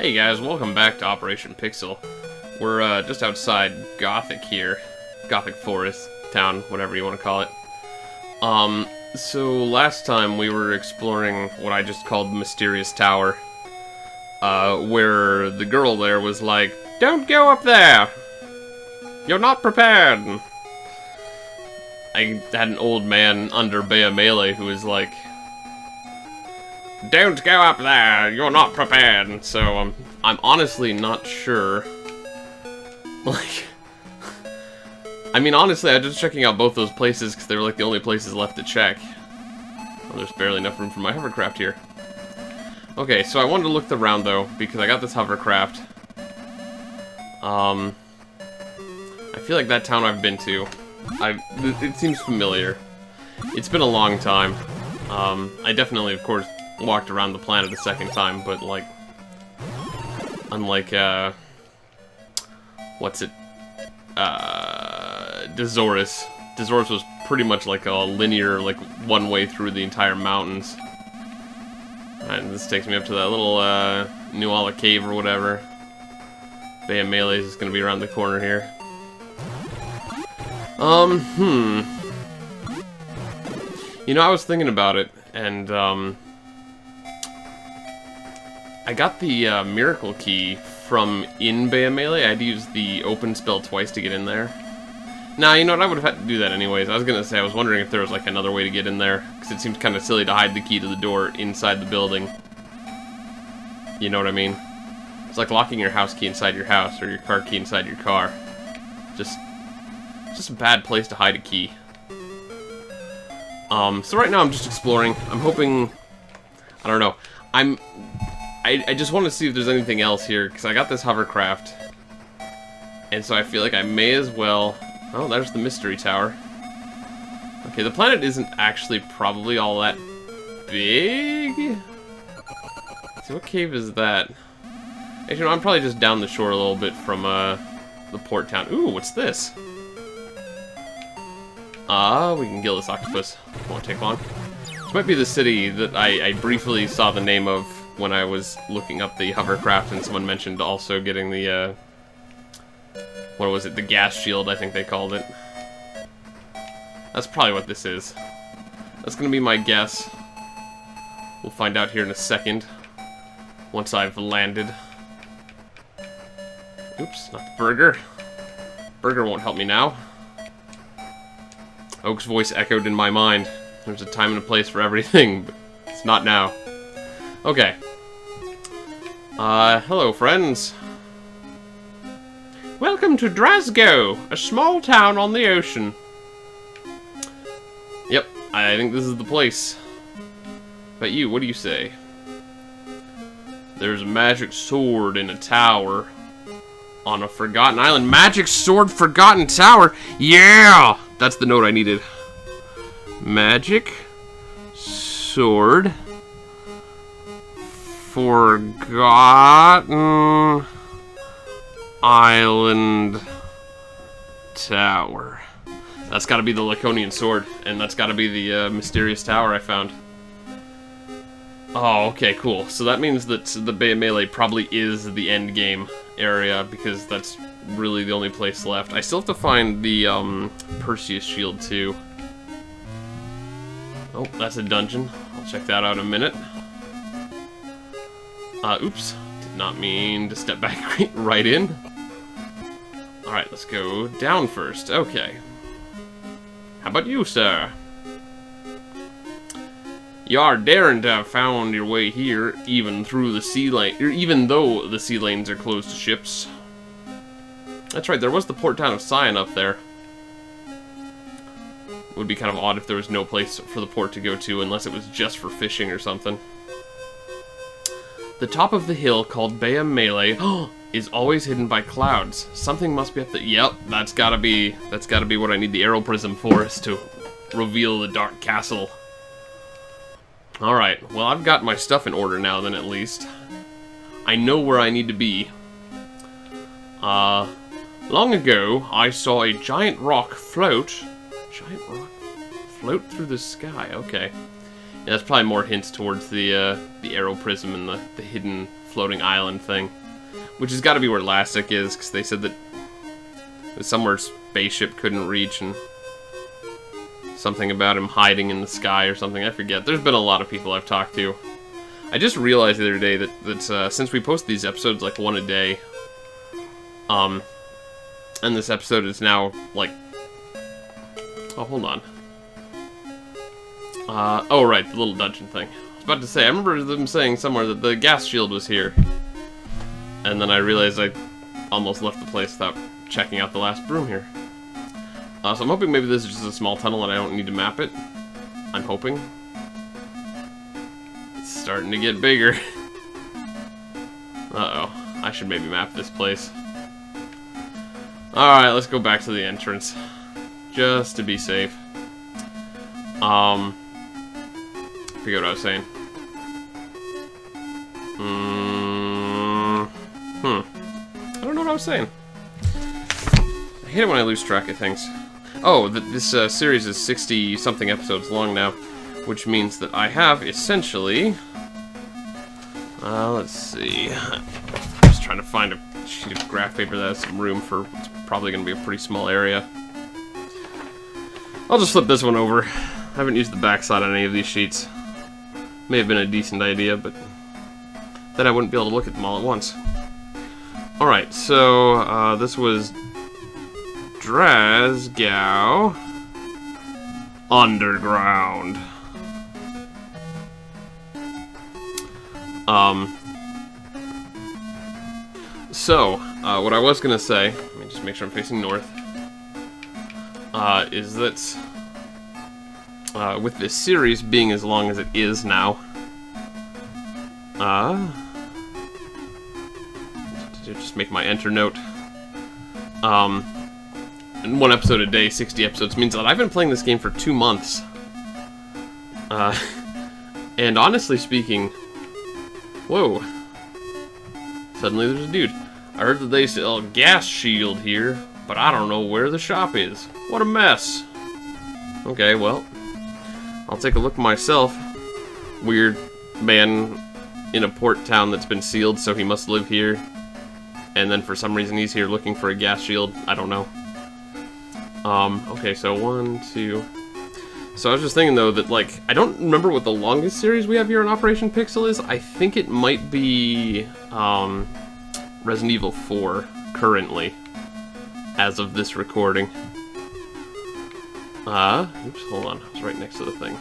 Hey guys, welcome back to Operation Pixel. We're just outside Gothic here. Gothic Forest, town, whatever you want to call it. So last time we were exploring what I just called the Mysterious Tower. Where the girl there was like, "Don't go up there! You're not prepared!" I had an old man under Bea Melee who was like, "Don't go up there, you're not prepared." So I'm honestly not sure. Like, I mean, honestly, I was just checking out both those places because they were like the only places left to check. Well, there's barely enough room for my hovercraft here. Okay, so I wanted to look around though because I got this hovercraft. I feel like that town I've been to, it seems familiar. It's been a long time. I definitely, of course, walked around the planet a second time, but like, unlike what's it, Dezoris. Dezoris was pretty much like a linear, like one way through the entire mountains. And this takes me up to that little Nuala cave or whatever. Bea Melee's is gonna be around the corner here. You know, I was thinking about it, and I got the miracle key from in Bea Melee. I had to use the open spell twice to get in there. Nah, you know what? I would have had to do that anyways. I was gonna say, I was wondering if there was like another way to get in there, because it seems kind of silly to hide the key to the door inside the building. You know what I mean? It's like locking your house key inside your house, or your car key inside your car. Just a bad place to hide a key. So right now I'm just exploring. I'm hoping, I don't know. I just want to see if there's anything else here, because I got this hovercraft. And so I feel like I may as well... Oh, there's the mystery tower. Okay, the planet isn't actually probably all that big. So what cave is that? Actually, no, I'm probably just down the shore a little bit from the port town. Ooh, what's this? We can kill this octopus. Won't take long. This might be the city that I briefly saw the name of when I was looking up the hovercraft, and someone mentioned also getting the, what was it, the gas shield, I think they called it. That's probably what this is. That's gonna be my guess. We'll find out here in a second, once I've landed. Oops, not the burger. Burger won't help me now. Oak's voice echoed in my mind. There's a time and a place for everything, but it's not now. Okay. Hello, friends. Welcome to Drasgo, a small town on the ocean. Yep, I think this is the place. But you, what do you say? There's a magic sword in a tower on a forgotten island. Magic sword, forgotten tower? Yeah! That's the note I needed. Magic sword, forgotten island tower. That's gotta be the Laconian sword, and that's gotta be the mysterious tower I found. Oh, okay, cool. So that means that the Bea Melee probably is the end game area, because that's really the only place left. I still have to find the Perseus shield too. Oh, that's a dungeon. I'll check that out in a minute. Oops. Did not mean to step back right in. Alright, let's go down first. Okay. How about you, sir? You are daring to have found your way here, even through the sea lane, or even though the sea lanes are closed to ships. That's right, there was the port town of Sion up there. It would be kind of odd if there was no place for the port to go to, unless it was just for fishing or something. The top of the hill, called Bea Melee, is always hidden by clouds. Something must be up there. Yep, that's gotta be what I need the arrow prism for, is to reveal the dark castle. Alright, well, I've got my stuff in order now, then, at least. I know where I need to be. Long ago, I saw a giant rock float through the sky. Okay. Yeah, that's probably more hints towards the arrow prism and the hidden floating island thing. Which has got to be where Lastic is, because they said that it's somewhere spaceship couldn't reach, and something about him hiding in the sky or something. I forget. There's been a lot of people I've talked to. I just realized the other day that since we post these episodes like one a day, and this episode is now like, oh, hold on. Oh right, the little dungeon thing. I was about to say, I remember them saying somewhere that the gas shield was here. And then I realized I almost left the place without checking out the last broom here. So I'm hoping maybe this is just a small tunnel and I don't need to map it. I'm hoping. It's starting to get bigger. Uh-oh. I should maybe map this place. Alright, let's go back to the entrance. Just to be safe. I forget what I was saying. I don't know what I was saying. I hate it when I lose track of things. Oh, this series is 60-something episodes long now, which means that I have essentially... let's see. I'm just trying to find a sheet of graph paper that has some room for what's probably going to be a pretty small area. I'll just flip this one over. I haven't used the backside on any of these sheets. May have been a decent idea, but then I wouldn't be able to look at them all at once. Alright, so this was Drazgau Underground. So, what I was gonna say, let me just make sure I'm facing north, is that with this series being as long as it is now, just make my enter note. And one episode a day, 60 episodes, means that I've been playing this game for 2 months. And honestly speaking, whoa. Suddenly there's a dude. I heard that they sell a gas shield here, but I don't know where the shop is. What a mess. Okay, well, I'll take a look myself. Weird man in a port town that's been sealed, so he must live here. And then for some reason he's here looking for a gas shield. I don't know. Okay, so 1, 2... So I was just thinking, though, that, like, I don't remember what the longest series we have here on Operation Pixel is. I think it might be, Resident Evil 4, currently, as of this recording. Oops, hold on. I was right next to the thing.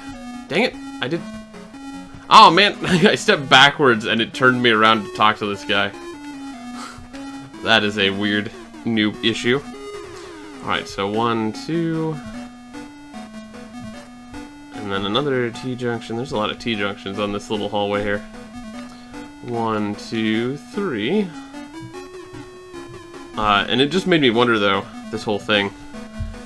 Dang it! I did... Oh, man! I stepped backwards, and it turned me around to talk to this guy. That is a weird new issue. Alright, so 1, 2... And then another T-junction. There's a lot of T-junctions on this little hallway here. 1, 2, 3. And it just made me wonder, though, this whole thing,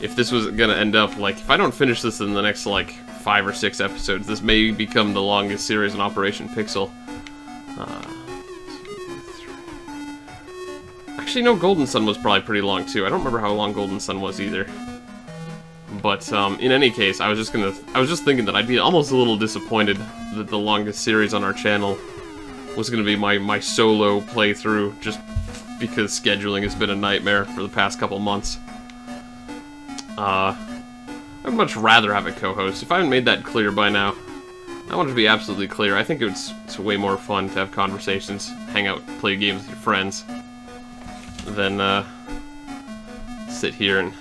if this was gonna end up, like, if I don't finish this in the next, like, 5 or 6 episodes, this may become the longest series in Operation Pixel. 2, 3. Actually, no, Golden Sun was probably pretty long, too. I don't remember how long Golden Sun was, either. But, in any case, I was just thinking that I'd be almost a little disappointed that the longest series on our channel was gonna be my solo playthrough, just because scheduling has been a nightmare for the past couple months. I'd much rather have a co-host. If I haven't made that clear by now, I want it to be absolutely clear. I think it's way more fun to have conversations, hang out, play games with your friends, than, sit here and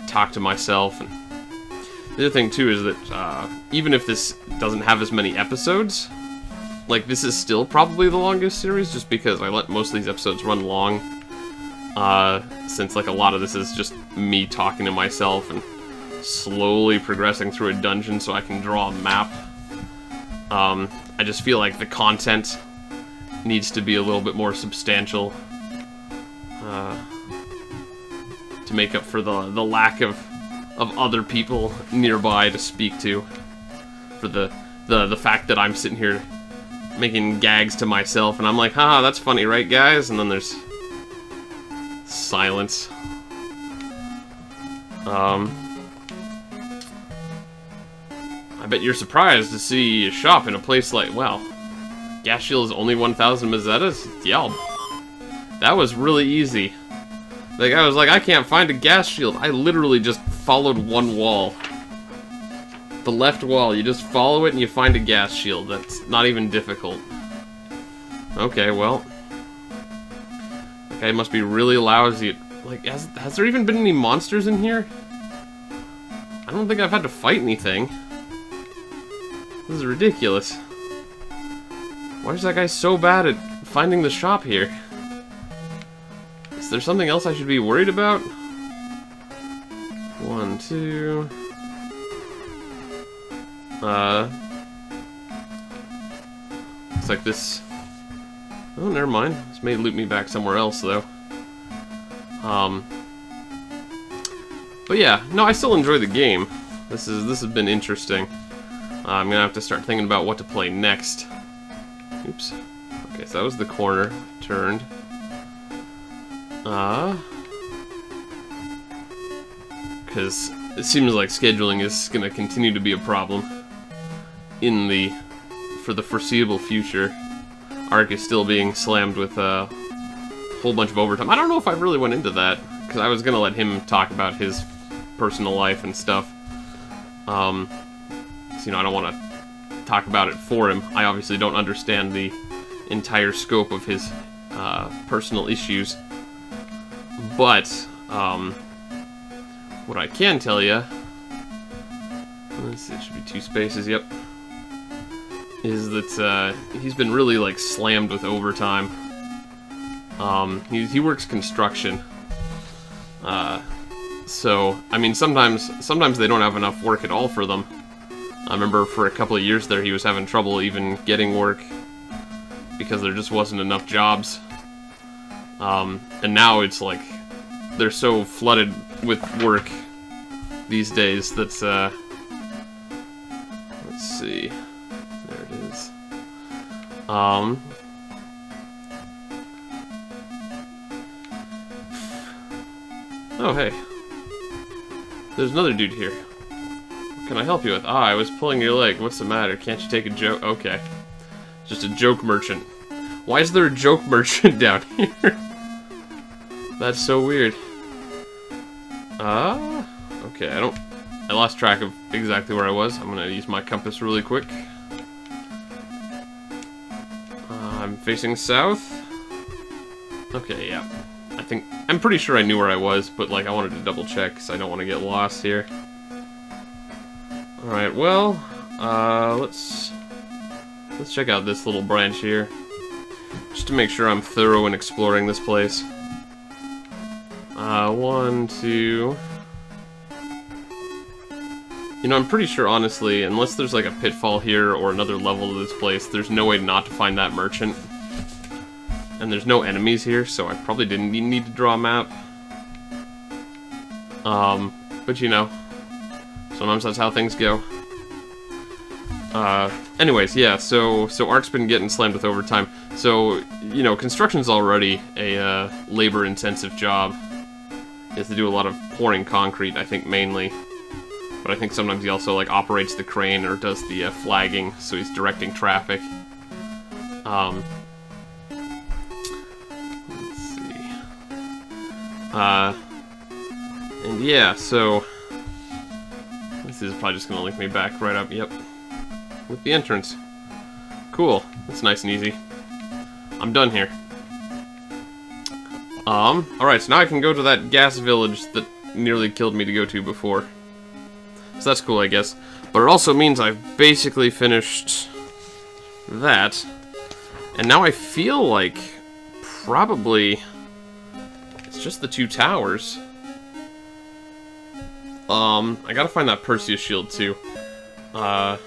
talk to myself. And the other thing too is that even if this doesn't have as many episodes, like, this is still probably the longest series, just because I let most of these episodes run long, since, like, a lot of this is just me talking to myself and slowly progressing through a dungeon so I can draw a map. I just feel like the content needs to be a little bit more substantial to make up for the lack of other people nearby to speak to, for the fact that I'm sitting here making gags to myself and I'm like, haha, that's funny, right, guys? And then there's silence. I bet you're surprised to see a shop in a place like, well, Gas shield is only 1,000 Mazzettas? Yeah, that was really easy. The guy was like, I can't find a gas shield. I literally just followed one wall. The left wall, you just follow it and you find a gas shield. That's not even difficult. Okay, well. Okay, must be really lousy. Like, has there even been any monsters in here? I don't think I've had to fight anything. This is ridiculous. Why is that guy so bad at finding the shop here? Is there something else I should be worried about? 1, 2... Looks like this... Oh, never mind. This may loop me back somewhere else, though. But yeah, no, I still enjoy the game. This has been interesting. I'm gonna have to start thinking about what to play next. Oops. Okay, so that was the corner. Turned. Because it seems like scheduling is gonna continue to be a problem for the foreseeable future. Ark is still being slammed with a whole bunch of overtime. I don't know if I really went into that, because I was gonna let him talk about his personal life and stuff. So, you know, I don't want to talk about it for him. I obviously don't understand the entire scope of his personal issues. But, what I can tell you, let's see, it should be 2 spaces, yep, is that he's been really, like, slammed with overtime. He works construction. So, I mean, sometimes they don't have enough work at all for them. I remember for a couple of years there he was having trouble even getting work because there just wasn't enough jobs. And now it's like they're so flooded with work these days that, let's see, there it is. Oh, hey. There's another dude here. What can I help you with? Ah, I was pulling your leg. What's the matter? Can't you take a joke? Okay. Just a joke merchant. Why is there a joke merchant down here? That's so weird. Okay, I lost track of exactly where I was. I'm gonna use my compass really quick. I'm facing south. Okay, yeah. I'm pretty sure I knew where I was, but like I wanted to double check because I don't want to get lost here. Alright, well, let's check out this little branch here. Just to make sure I'm thorough in exploring this place. 1, 2... You know, I'm pretty sure, honestly, unless there's like a pitfall here or another level to this place, there's no way not to find that merchant. And there's no enemies here, so I probably didn't need to draw a map. But you know, sometimes that's how things go. Anyways, yeah, so Ark's been getting slammed with overtime. So, you know, construction's already a labor-intensive job. He has to do a lot of pouring concrete, I think, mainly. But I think sometimes he also, like, operates the crane or does the flagging, so he's directing traffic. Let's see. And yeah, so... This is probably just gonna link me back right up, yep. With the entrance. Cool. That's nice and easy. I'm done here. Alright, so now I can go to that gas village that nearly killed me to go to before. So that's cool, I guess. But it also means I've basically finished that. And now I feel like probably it's just the 2 towers. I gotta find that Perseus shield too. Oh.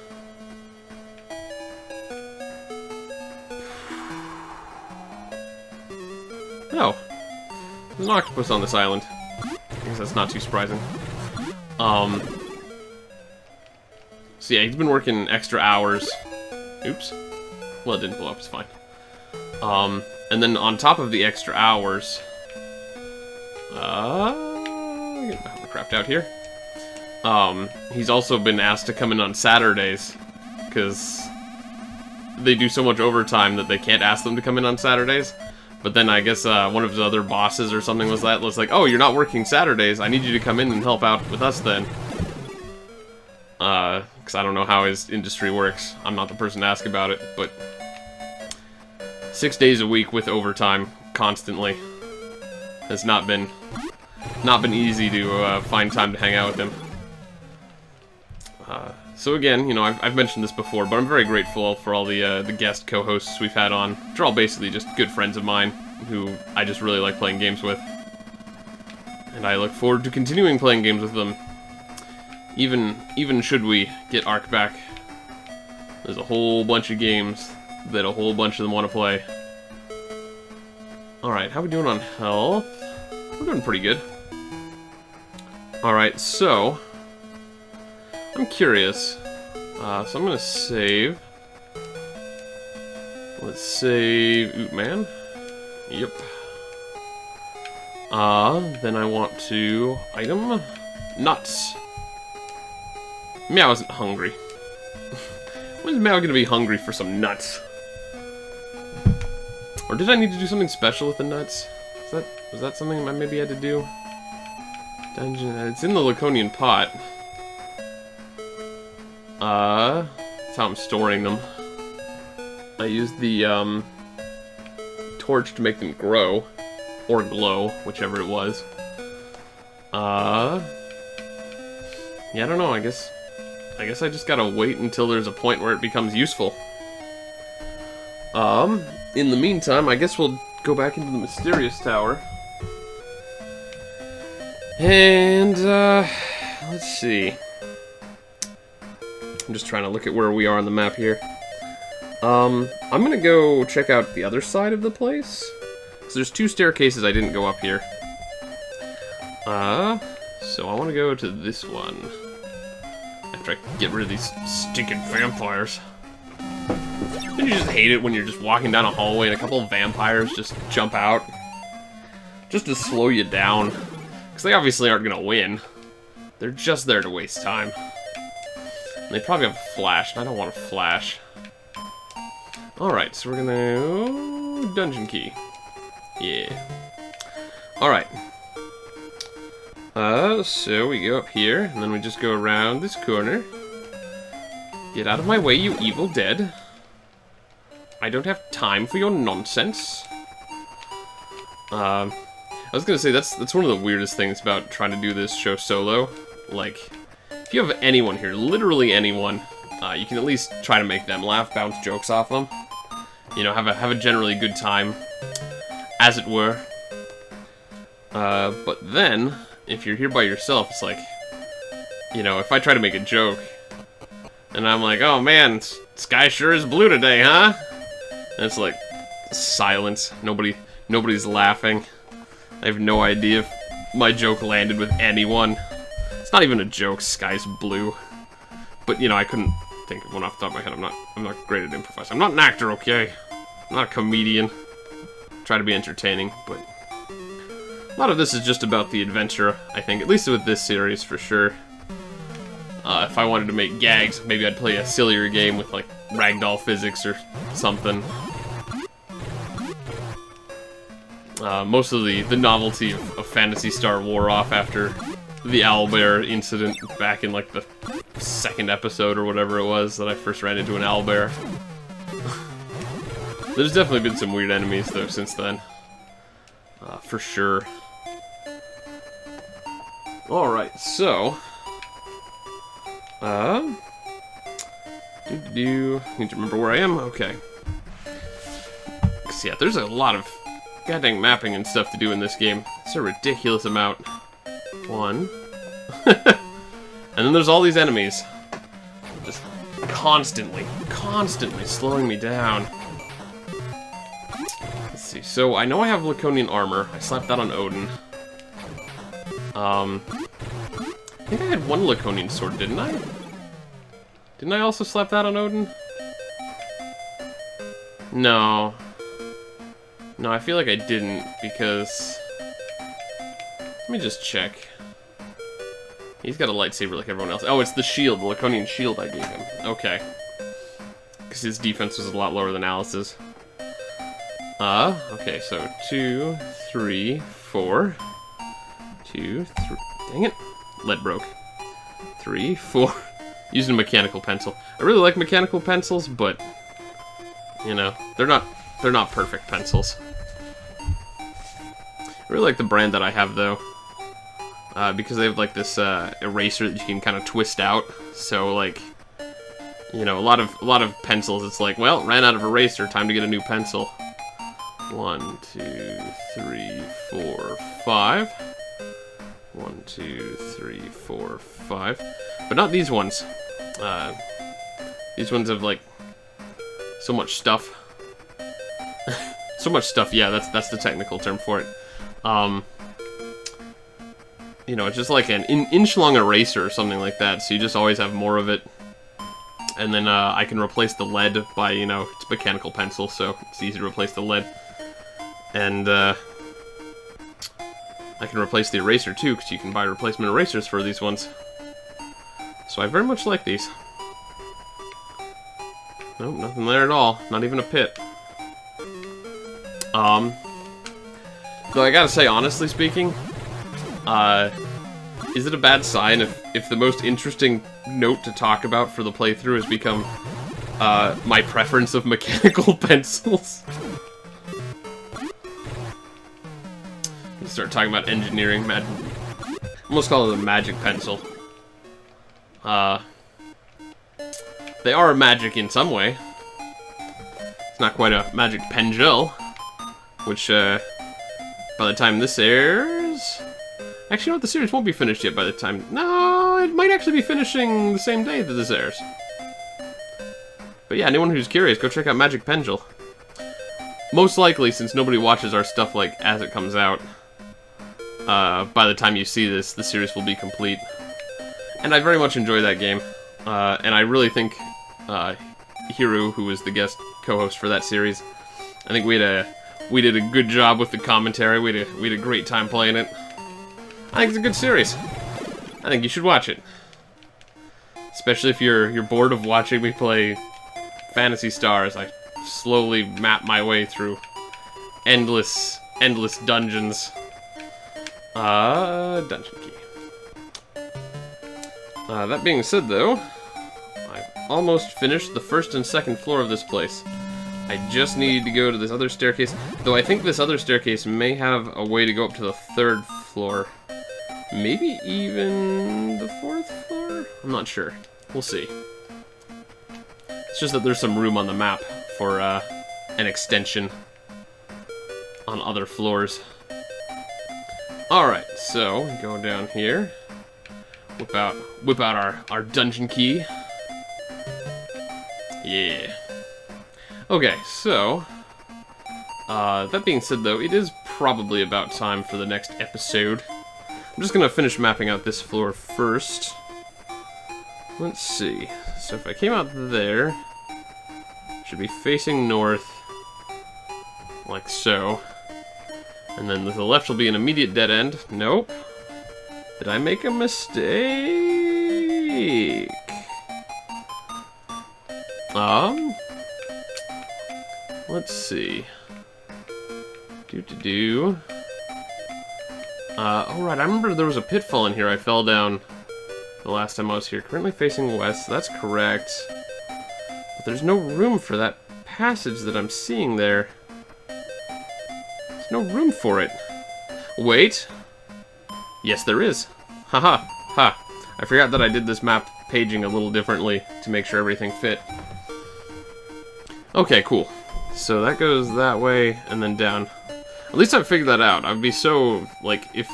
There's an octopus on this island. I guess that's not too surprising. So yeah, he's been working extra hours. Oops. Well, it didn't blow up, it's fine. And then on top of the extra hours... get my hovercraft out here. He's also been asked to come in on Saturdays, because they do so much overtime that they can't ask them to come in on Saturdays. But then I guess one of his other bosses or something was like, oh, you're not working Saturdays. I need you to come in and help out with us then. Because I don't know how his industry works. I'm not the person to ask about it, but 6 days a week with overtime constantly has not been easy to find time to hang out with him. So again, you know, I've mentioned this before, but I'm very grateful for all the guest co-hosts we've had on. They're all basically just good friends of mine who I just really like playing games with. And I look forward to continuing playing games with them. Even should we get Ark back. There's a whole bunch of games that a whole bunch of them want to play. Alright, how are we doing on health? We're doing pretty good. Alright, so I'm curious. So I'm gonna save. Let's save Oot Man. Yep. Then I want to item nuts. Meow isn't hungry. When is Meow gonna be hungry for some nuts? Or did I need to do something special with the nuts? Was that something I maybe had to do? Dungeon. It's in the Laconian pot. That's how I'm storing them. I used the torch to make them grow or glow, whichever it was. Yeah, I don't know. I guess I just gotta wait until there's a point where it becomes useful. In the meantime, I guess we'll go back into the mysterious tower. And, let's see. I'm just trying to look at where we are on the map here. I'm gonna go check out the other side of the place. So there's 2 staircases I didn't go up here. So I want to go to this one. After I get rid of these stinking vampires. Don't you just hate it when you're just walking down a hallway and a couple of vampires just jump out? Just to slow you down. Because they obviously aren't going to win. They're just there to waste time. And they probably have a flash, and I don't want a flash. Alright, so we're gonna... dungeon key. Yeah. Alright. So we go up here, and then we just go around this corner. Get out of my way, you evil dead. I don't have time for your nonsense. I was gonna say, that's one of the weirdest things about trying to do this show solo. Like, if you have anyone here, literally anyone, you can at least try to make them laugh, bounce jokes off them. You know, have a generally good time, as it were. But then, if you're here by yourself, it's like, you know, if I try to make a joke, and I'm like, oh man, sky sure is blue today, huh? And it's like, silence. Nobody's laughing. I have no idea if my joke landed with anyone. It's not even a joke, sky's blue. But, you know, I couldn't think of one off the top of my head. I'm not great at improvising. I'm not an actor, okay? I'm not a comedian. Try to be entertaining, but a lot of this is just about the adventure, I think. At least with this series, for sure. If I wanted to make gags, maybe I'd play a sillier game with, like, ragdoll physics or something. Most of the novelty of Phantasy Star wore off after the owlbear incident back in, like, the 2nd episode or whatever it was that I first ran into an owlbear. There's definitely been some weird enemies, though, since then. For sure. Alright, so... Need to remember where I am? Okay. Cause yeah, there's a lot of goddamn mapping and stuff to do in this game. It's a ridiculous amount. 1. And then there's all these enemies. Just constantly slowing me down. Let's see, so I know I have Laconian armor. I slapped that on Odin. I think I had 1 Laconian sword, didn't I? Didn't I also slap that on Odin? No. No, I feel like I didn't, because... Let me just check. He's got a lightsaber like everyone else. Oh, it's the shield, the Laconian shield I gave him. Okay. because his defense was a lot lower than Alice's. Okay, so 2, 3, 4. 2, 3. Dang it. Lead broke. 3, 4. Using a mechanical pencil. I really like mechanical pencils, but you know, they're not perfect pencils. I really like the brand that I have though. Because they have like this eraser that you can kind of twist out. So like, you know, a lot of pencils, it's like, well, ran out of eraser, time to get a new pencil. 1, 2, 3, 4, 5. 1, 2, 3, 4, 5. But not these ones. These ones have like so much stuff. So much stuff. Yeah, that's the technical term for it. You know, it's just like an inch-long eraser or something like that. So you just always have more of it. And then I can replace the lead by, you know, it's mechanical pencil, so it's easy to replace the lead. And I can replace the eraser too, because you can buy replacement erasers for these ones. So I very much like these. Nope, nothing there at all. Not even a pit. Though I gotta say, honestly speaking, is it a bad sign if the most interesting note to talk about for the playthrough has become my preference of mechanical pencils? Start talking about engineering, almost call it a magic pencil. They are magic in some way. It's not quite a magic pendule, which by the time this airs, actually, you know what, the series won't be finished yet by the time. No, it might actually be finishing the same day that this airs. But yeah, anyone who's curious, go check out Magic Pendule. Most likely, since nobody watches our stuff like as it comes out. By the time you see this, the series will be complete. And I very much enjoy that game. And I really think Hiru, who was the guest co-host for that series, I think we did a good job with the commentary. We had a great time playing it. I think it's a good series. I think you should watch it. Especially if you're bored of watching me play Phantasy Stars. I slowly map my way through endless dungeons. Dungeon key. That being said, though, I've almost finished the first and second floor of this place. I just need to go to this other staircase, though I think this other staircase may have a way to go up to the third floor. Maybe even the fourth floor? I'm not sure. We'll see. It's just that there's some room on the map for an extension on other floors. Alright, so go down here, whip out our dungeon key. Yeah. Okay, so that being said though, it is probably about time for the next episode. I'm just gonna finish mapping out this floor first. Let's see. So if I came out there, should be facing north, like so. And then the left will be an immediate dead end. Nope. Did I make a mistake? Let's see. Alright, I remember there was a pitfall in here I fell down the last time I was here. Currently facing west, that's correct. But there's no room for that passage that I'm seeing there. There's no room for it. Wait. Yes, there is. Haha. Ha. I forgot that I did this map paging a little differently to make sure everything fit. Okay, cool. So that goes that way and then down. At least I figured that out. I'd be so, like, if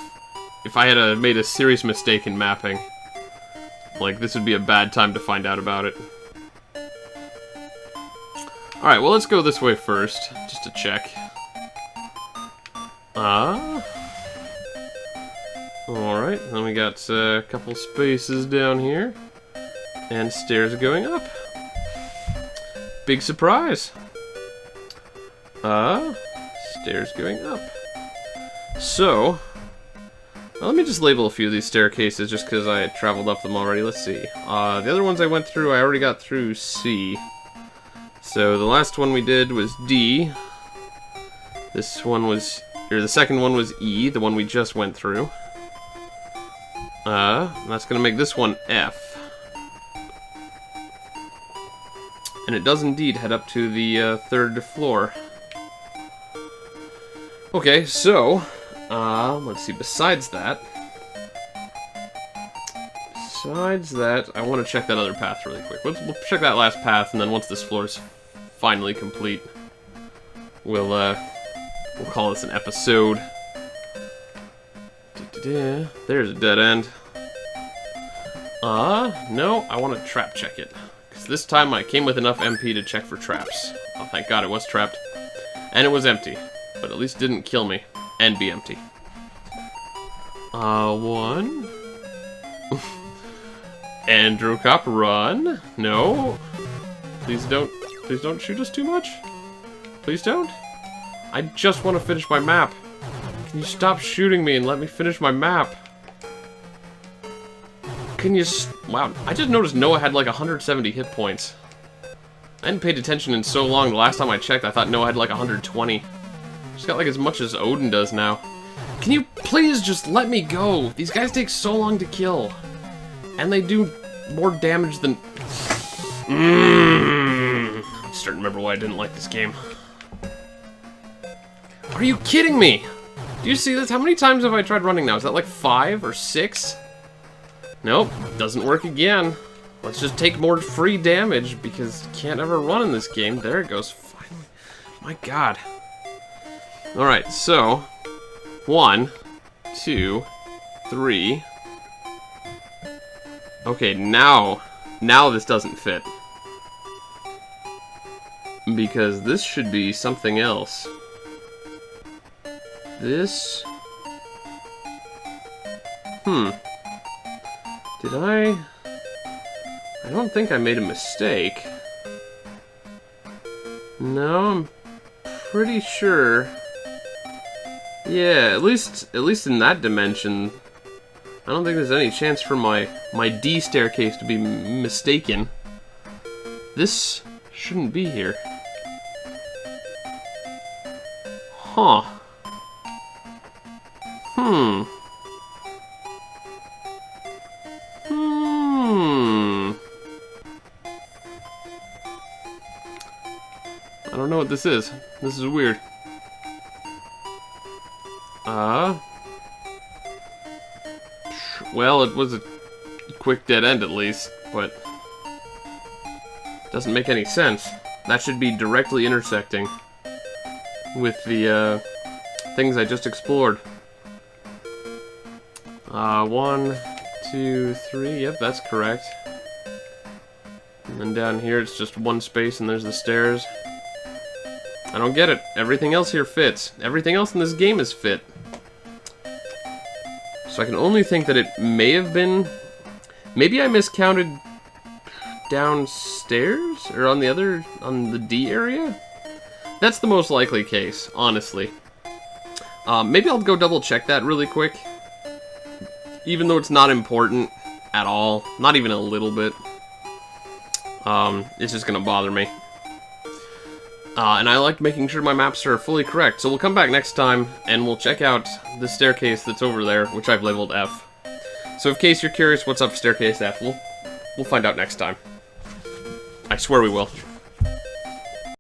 I had made a serious mistake in mapping, like, this would be a bad time to find out about it. Alright, well, let's go this way first, just to check. Alright, then we got a couple spaces down here, and stairs going up. Big surprise! Stairs going up. So, well, let me just label a few of these staircases just because I had traveled up them already. Let's see. The other ones I went through, I already got through C. So the last one we did was D. This one was, or the second one was E, the one we just went through. That's gonna make this one F. And it does indeed head up to the third floor. Okay, so, let's see, besides that, I want to check that other path really quick. We'll check that last path, and then once this floor is finally complete, we'll call this an episode. There's a dead end. No, I want to trap check it. Because this time I came with enough MP to check for traps. Oh, thank God it was trapped. And it was empty. But at least it didn't kill me. And be empty. One. Androcop, run. No. Please don't shoot us too much. Please don't. I just want to finish my map. Can you stop shooting me and let me finish my map? Can you wow, I just noticed Noah had like 170 hit points. I hadn't paid attention in so long. The last time I checked, I thought Noah had like 120. She's got like as much as Odin does now. Can you please just let me go? These guys take so long to kill. And they do more damage than... I'm starting to remember why I didn't like this game. Are you kidding me? Do you see this? How many times have I tried running now? Is that like 5 or 6? Nope, doesn't work again. Let's just take more free damage because you can't ever run in this game. There it goes, finally. My God. Alright, so 1, 2, 3. Okay, now this doesn't fit. Because this should be something else. This... Did I don't think I made a mistake. No, I'm pretty sure. Yeah, at least in that dimension, I don't think there's any chance for my D staircase to be mistaken. This shouldn't be here. Huh. I don't know what this is. This is weird. Well, it was a quick dead end at least, but doesn't make any sense. That should be directly intersecting with the things I just explored. 1, 2, 3. Yep, that's correct. And then down here, it's just one space, and there's the stairs. I don't get it. Everything else here fits. Everything else in this game is fit. So I can only think that it may have been... Maybe I miscounted downstairs? Or on the D area? That's the most likely case, honestly. Maybe I'll go double check that really quick. Even though it's not important at all. Not even a little bit. It's just gonna bother me. And I like making sure my maps are fully correct. So we'll come back next time, and we'll check out the staircase that's over there, which I've labeled F. So in case you're curious what's up staircase F, we'll find out next time. I swear we will.